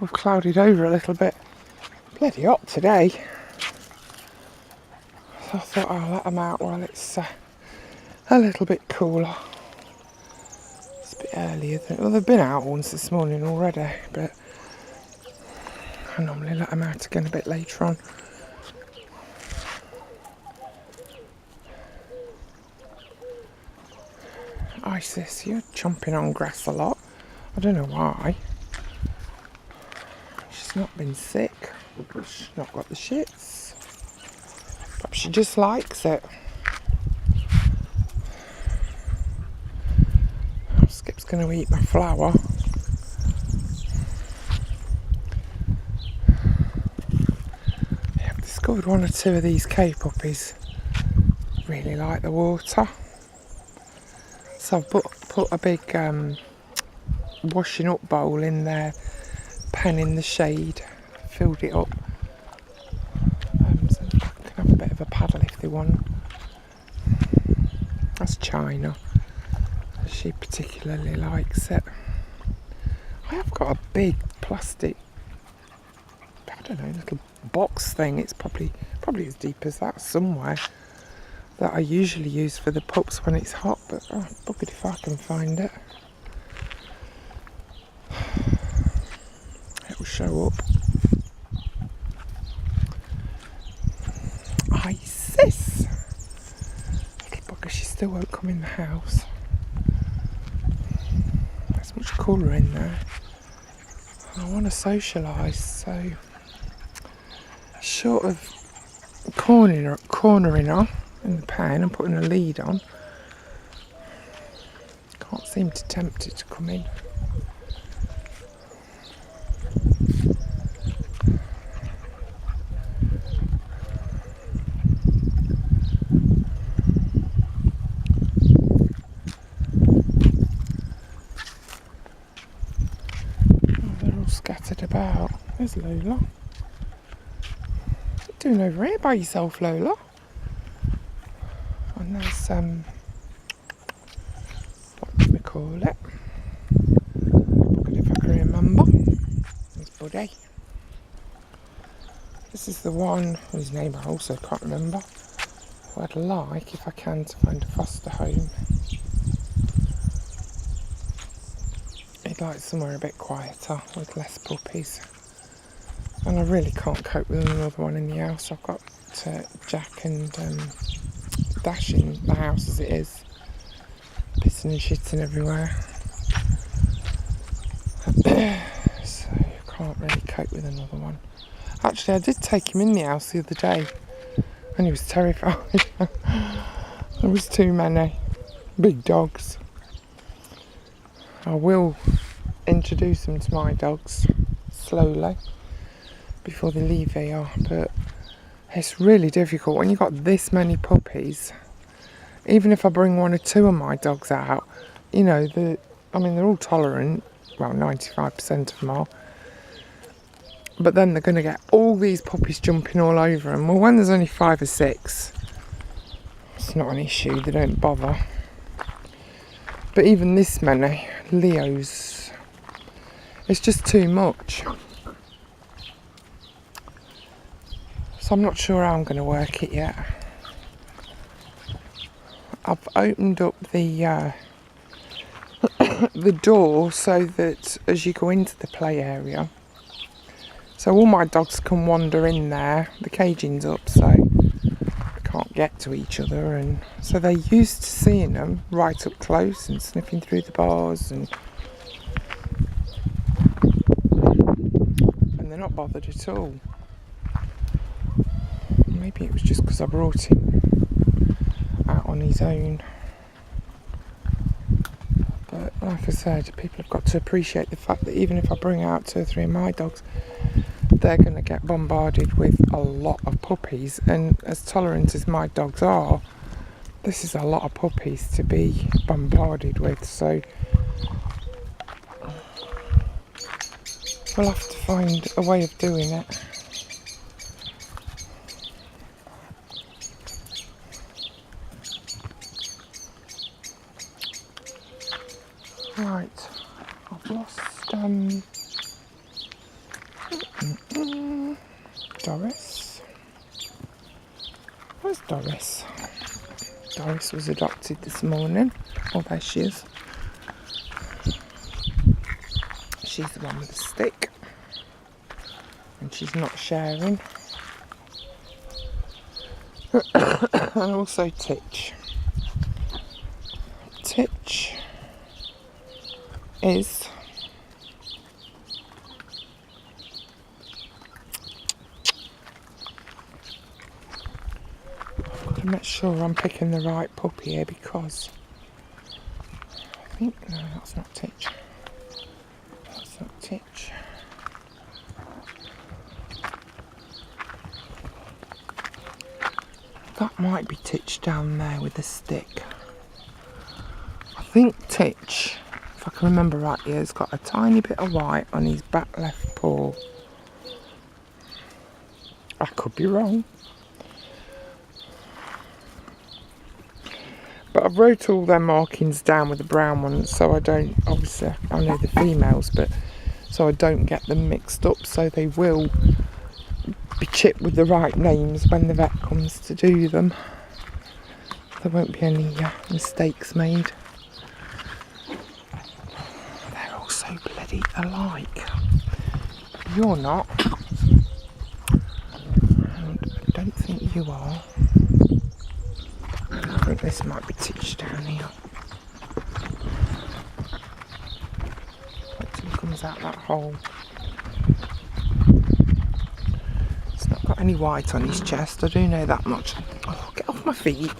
we've clouded over a little bit. Bloody hot today. So I thought I'll let them out while it's a little bit cooler. It's a bit earlier than, well, they've been out once this morning already, but I normally let them out again a bit later on. Isis, you're chomping on grass a lot. I don't know why. She's not been sick. She's not got the shits. Perhaps she just likes it. Skip's going to eat my flower. Yeah, I've discovered one or two of these cave puppies really like the water. So I've put a big washing up bowl in their pen in the shade, filled it up, so they can have a bit of a paddle if they want. That's China. She particularly likes it. I have got a big plastic, I don't know, little box thing. It's probably as deep as that somewhere, that I usually use for the pups when it's hot, but buggered if I can find it. It'll show up. Isis! Little bugger, she still won't come in the house. There's much cooler in there. I want to socialise, so short of cornering her in the pen and putting a lead on, can't seem to tempt it to come in. Oh, they're all scattered about. There's Lola. What are you doing over here by yourself, Lola? And there's what do we call it? If I can remember. There's Buddy. This is the one whose name I also can't remember, who I'd like, if I can, to find a foster home. He'd like somewhere a bit quieter with less puppies. And I really can't cope with another one in the house. I've got Jack and Dash in the house as it is, pissing and shitting everywhere. So I can't really cope with another one. Actually, I did take him in the house the other day and he was terrified. There was too many big dogs. I will introduce them to my dogs slowly before they leave here, but it's really difficult when you've got this many puppies. Even if I bring one or two of my dogs out, you know, they're all tolerant. Well, 95% of them are. But then they're going to get all these puppies jumping all over them. Well, when there's only 5 or 6, it's not an issue. They don't bother. But even this many, Leos, it's just too much. So I'm not sure how I'm going to work it yet. I've opened up the the door so that as you go into the play area, so all my dogs can wander in there. The caging's up, so they can't get to each other, and so they're used to seeing them right up close and sniffing through the bars, and they're not bothered at all. Maybe it was just because I brought him out on his own. But like I said, people have got to appreciate the fact that even if I bring out 2 or 3 of my dogs, they're going to get bombarded with a lot of puppies. And as tolerant as my dogs are, this is a lot of puppies to be bombarded with. So we'll have to find a way of doing it. Right, I've lost Doris. Where's Doris? Doris was adopted this morning. Oh, there she is. She's the one with the stick. And she's not sharing. And also Titch. Titch is I'm not sure I'm picking the right puppy here because I think no, that's not Titch. That's not Titch. That might be Titch down there with the stick. I think Titch, if I can remember rightly, has got a tiny bit of white on his back left paw. I could be wrong. But I've wrote all their markings down with the brown ones, so I don't, obviously, I know the females, but so I don't get them mixed up, so they will be chipped with the right names when the vet comes to do them. There won't be any mistakes made. They're all so bloody alike. You're not. And I don't think you are. I think this might be Titch down here. Wait till he comes out that hole. He's not got any white on his chest, I do know that much. Oh, get off my feet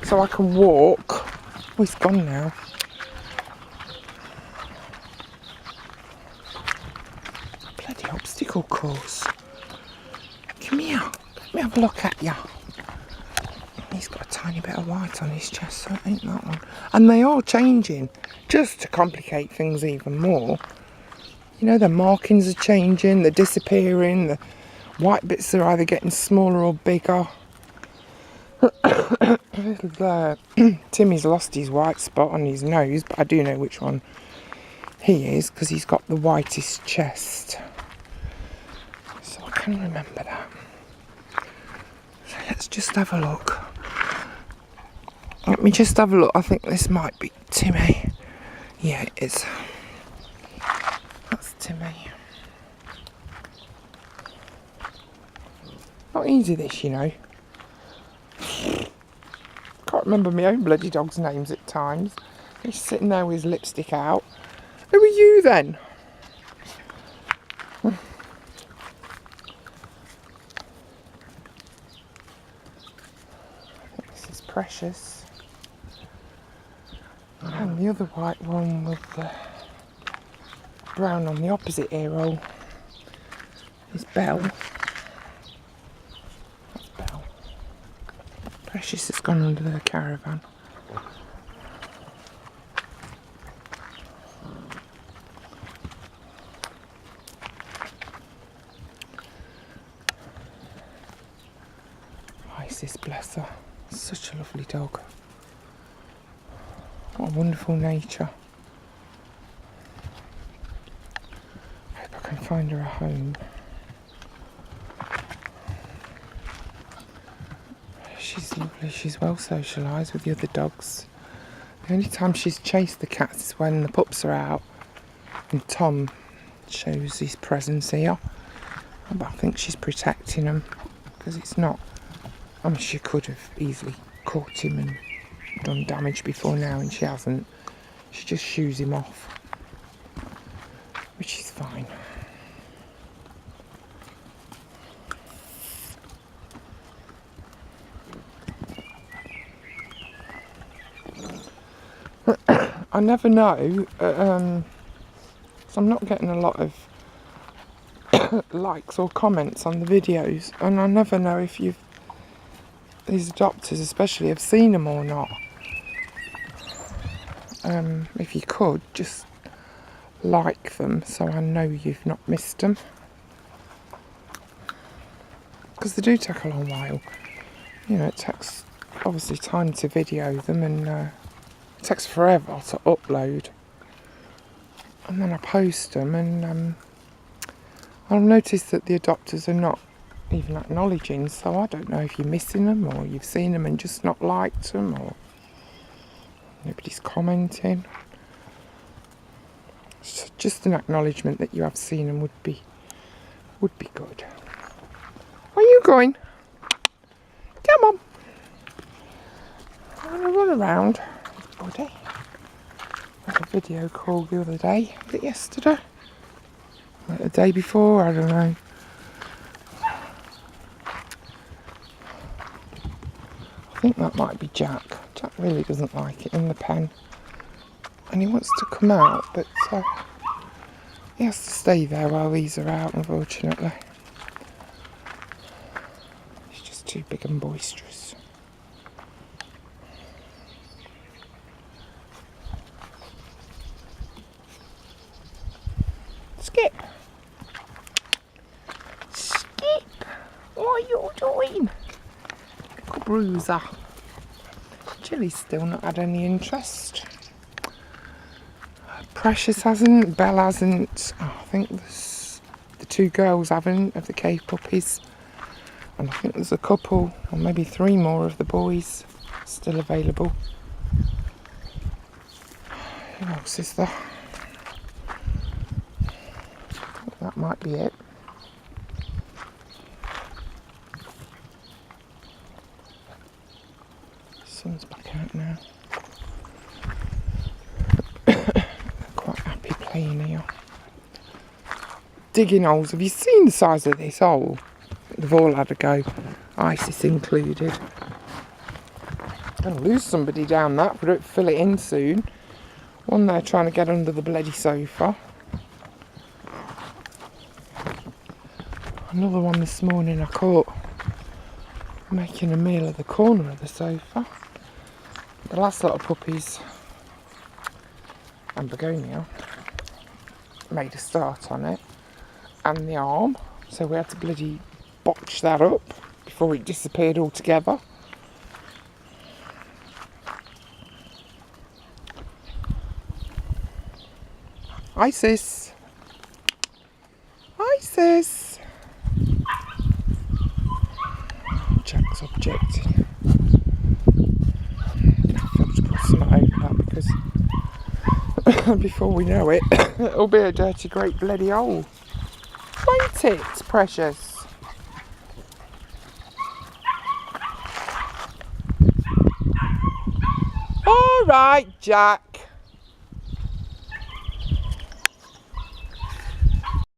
so I can walk. Oh, he's gone now. Bloody obstacle course. Come here, let me have a look at you. He's got a tiny bit of white on his chest, so it ain't that one. And they are changing, just to complicate things even more. You know, the markings are changing, they're disappearing, the white bits are either getting smaller or bigger. Timmy's lost his white spot on his nose, but I do know which one he is, because he's got the whitest chest. So I can remember that. So let's just have a look. Let me just have a look. I think this might be Timmy. Yeah, it is. That's Timmy. Not easy this, you know. Can't remember my own bloody dog's names at times. He's sitting there with his lipstick out. Who are you then? This is Precious. And the other white one with the brown on the opposite ear roll is Belle. That's Belle. Precious has gone under the caravan. Isis, bless her. Such a lovely dog. What a wonderful nature. I hope I can find her a home. She's lovely, she's well socialised with the other dogs. The only time she's chased the cats is when the pups are out and Tom shows his presence here. But I think she's protecting him because it's not, I mean, she could have easily caught him and done damage before now, and she hasn't. She just shoos him off, which is fine. I never know, so I'm not getting a lot of likes or comments on the videos, and I never know if these adopters especially have seen them or not. If you could, just like them so I know you've not missed them. Because they do take a long while. You know, it takes obviously time to video them, and it takes forever to upload. And then I post them, and I've noticed that the adopters are not even acknowledging, so I don't know if you're missing them or you've seen them and just not liked them, or nobody's commenting. So just an acknowledgement that you have seen them would be good. Where are you going? Come on. I'm going to run around, buddy. I had a video call the other day. Was it yesterday? Like the day before? I don't know. I think that might be Jack. Jack really doesn't like it in the pen. And he wants to come out, but he has to stay there while these are out, unfortunately. He's just too big and boisterous. Skip! Skip! What are you doing? Little bruiser. Chilly's still not had any interest. Precious hasn't, Belle hasn't. Oh, I think the two girls haven't, of the cave puppies. And I think there's a couple, or maybe 3 more of the boys still available. Who else is there? That might be it. Sun's back out now. Quite happy playing here. Digging holes. Have you seen the size of this hole? They've all had a go, Isis included. Gonna lose somebody down that, but it'll fill it in soon. One there trying to get under the bloody sofa. Another one this morning I caught making a meal of the corner of the sofa. The last lot of puppies and Begonia made a start on it, and the arm, so we had to bloody botch that up before it disappeared altogether. Isis! Isis! Jack's objecting. I'll just put some over that because before we know it, it'll be a dirty great bloody hole. Won't it, precious? All right, Jack.